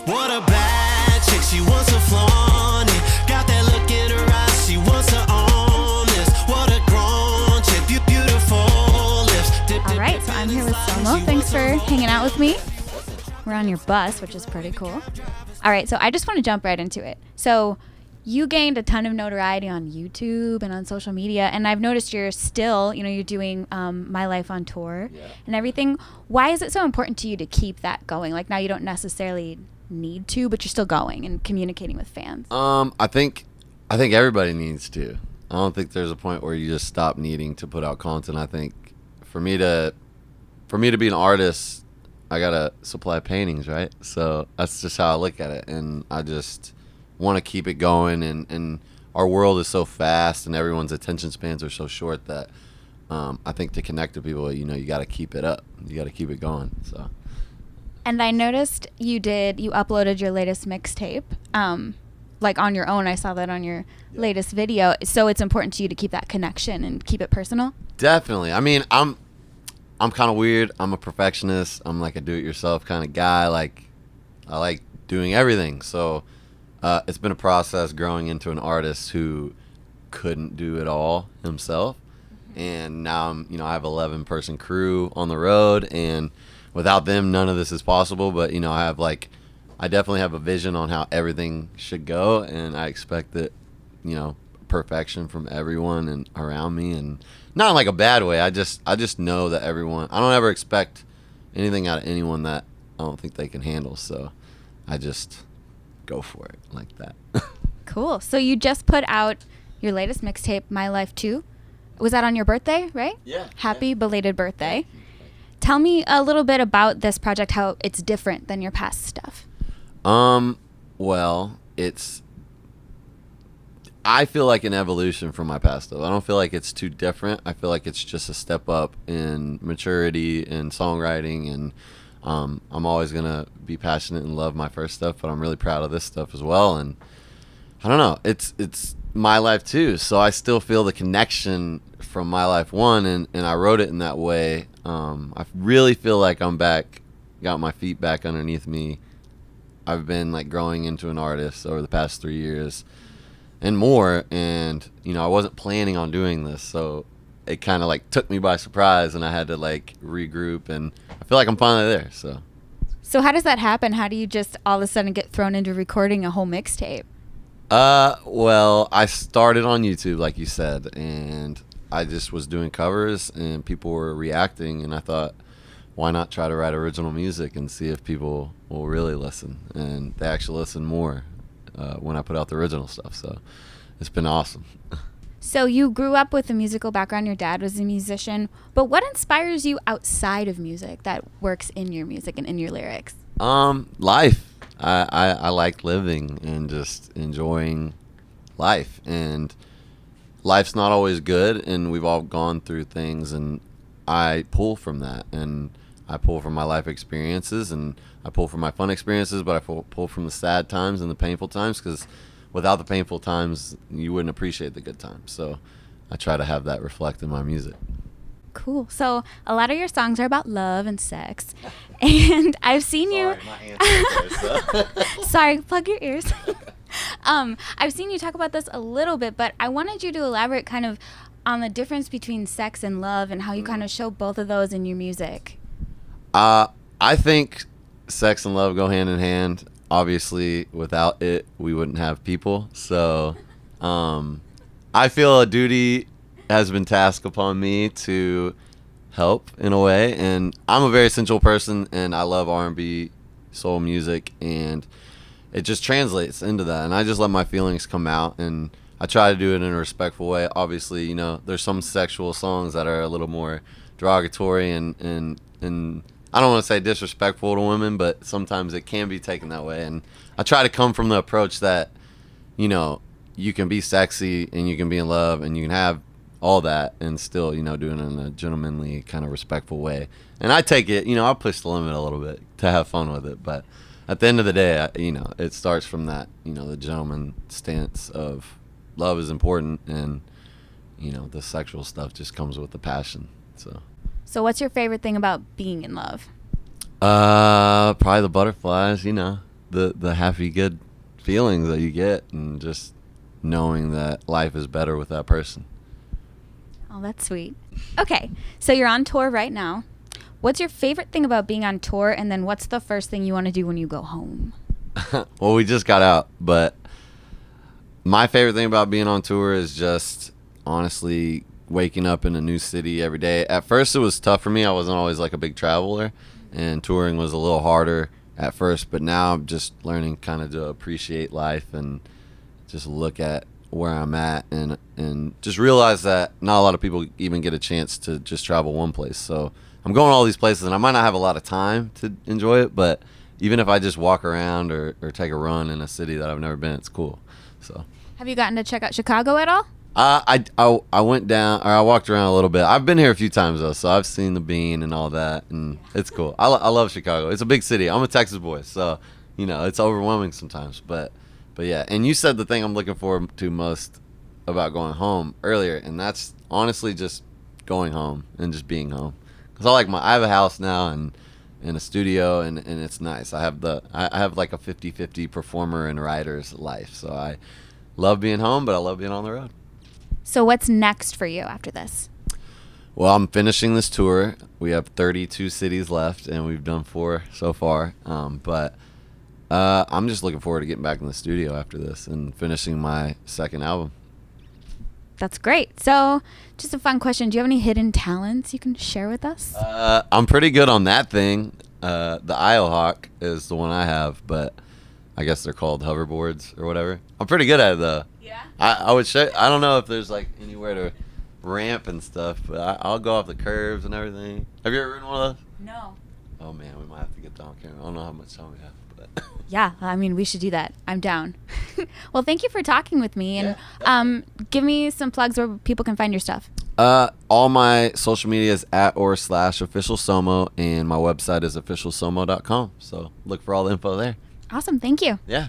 What a bad chick, she wants to flaunt it. Got that look in her eyes, she wants to own this. What a grown chick, beautiful lips. All right, so I'm here with SoMo. Thanks for hanging out with me. We're on your bus, which is pretty cool. All right, so I just want to jump right into it. So you gained a ton of notoriety on YouTube and on social media, and I've noticed you're still, you're doing My Life on Tour and everything. Why is it so important to you to keep that going? Like, now you don't necessarily need to, but you're still going and communicating with fans. I think everybody needs to. I don't think there's a point where you just stop needing to put out content. I think for me to be an artist, I gotta supply paintings, right? So that's just how I look at it, and I just want to keep it going. And our world is so fast, and everyone's attention spans are so short that I think to connect to people, you got to keep it up. You got to keep it going. So. And I noticed you uploaded your latest mixtape, like on your own. I saw that on your latest video. So it's important to you to keep that connection and keep it personal? Definitely. I mean, I'm kind of weird. I'm a perfectionist. I'm like a do-it-yourself kind of guy. Like, I like doing everything. So it's been a process growing into an artist who couldn't do it all himself. And now I have 11-person crew on the road, and without them, none of this is possible. But I definitely have a vision on how everything should go, and I expect that, perfection from everyone and around me, and not in like a bad way. I just know that everyone. I don't ever expect anything out of anyone that I don't think they can handle. So I just go for it like that. Cool. So you just put out your latest mixtape, My Life 2. Was that on your birthday, right? Yeah. Happy belated birthday. Tell me a little bit about this project, how it's different than your past stuff. Well, I feel like an evolution from my past stuff. I don't feel like it's too different. I feel like it's just a step up in maturity and songwriting, and I'm always gonna be passionate and love my first stuff, but I'm really proud of this stuff as well. And I don't know, it's my life too, so I still feel the connection from My Life 1, and I wrote it in that way. I really feel like I'm back, got my feet back underneath me. I've been like growing into an artist over the past 3 years and more, and I wasn't planning on doing this, so it kind of like took me by surprise, and I had to like regroup, and I feel like I'm finally there. So how does that happen? How do you just all of a sudden get thrown into recording a whole mixtape? Well, I started on YouTube, like you said, and I just was doing covers, and people were reacting, and I thought, why not try to write original music and see if people will really listen? And they actually listen more when I put out the original stuff, so it's been awesome. So you grew up with a musical background. Your dad was a musician, but what inspires you outside of music that works in your music and in your lyrics? Life. I like living and just enjoying life, and life's not always good, and we've all gone through things, and I pull from that, and I pull from my life experiences, and I pull from my fun experiences, but I pull from the sad times and the painful times, because without the painful times, you wouldn't appreciate the good times. So I try to have that reflect in my music. Cool. So a lot of your songs are about love and sex, and I've seen you. Sorry, plug your ears. I've seen you talk about this a little bit, but I wanted you to elaborate kind of on the difference between sex and love, and how you kind of show both of those in your music. I think sex and love go hand in hand. Obviously, without it, we wouldn't have people. So I feel a duty has been tasked upon me to help in a way. And I'm a very sensual person, and I love R&B, soul music, and it just translates into that. And I just let my feelings come out, and I try to do it in a respectful way. Obviously, there's some sexual songs that are a little more derogatory and I don't want to say disrespectful to women, but sometimes it can be taken that way. And I try to come from the approach that, you can be sexy and you can be in love and you can have all that and still, do it in a gentlemanly kind of respectful way. And I take it, I push the limit a little bit to have fun with it. But at the end of the day, it starts from that, the gentleman stance of love is important, and, the sexual stuff just comes with the passion. So what's your favorite thing about being in love? Probably the butterflies, the happy, good feelings that you get, and just knowing that life is better with that person. Oh, that's sweet. Okay, so you're on tour right now. What's your favorite thing about being on tour, and then what's the first thing you want to do when you go home? Well, we just got out, but my favorite thing about being on tour is just honestly waking up in a new city every day. At first, it was tough for me. I wasn't always like a big traveler, and touring was a little harder at first, but now I'm just learning kind of to appreciate life and just look at where I'm at, and just realize that not a lot of people even get a chance to just travel one place. So I'm going all these places, and I might not have a lot of time to enjoy it, but even if I just walk around or take a run in a city that I've never been, it's cool. So Have you gotten to check out Chicago at all? I went down, or I walked around a little bit. I've been here a few times though, so I've seen the Bean and all that, and it's cool. I love Chicago. It's a big city. I'm a Texas boy, so it's overwhelming sometimes. But yeah. And you said the thing I'm looking forward to most about going home earlier, and that's honestly just going home and just being home. Cause I have a house now and a studio, and it's nice. I have like a 50-50 performer and writer's life, so I love being home, but I love being on the road. So what's next for you after this? Well, I'm finishing this tour. We have 32 cities left, and we've done 4 so far. But I'm just looking forward to getting back in the studio after this and finishing my second album. That's great. So just a fun question. Do you have any hidden talents you can share with us? I'm pretty good on that thing. The Isle Hawk is the one I have, but I guess they're called hoverboards or whatever. I'm pretty good at it, though. Yeah. I would show. I don't know if there's like anywhere to ramp and stuff, but I'll go off the curves and everything. Have you ever ridden one of those? No. Oh man, we might have to get that on camera. I don't know how much time we have, but Yeah, I mean, we should do that. I'm down. Well, thank you for talking with me, and Yeah. give me some plugs where people can find your stuff. all my social media is @/official SoMo, and my website is officialsomo.com. So look for all the info there. Awesome. Thank you. Yeah.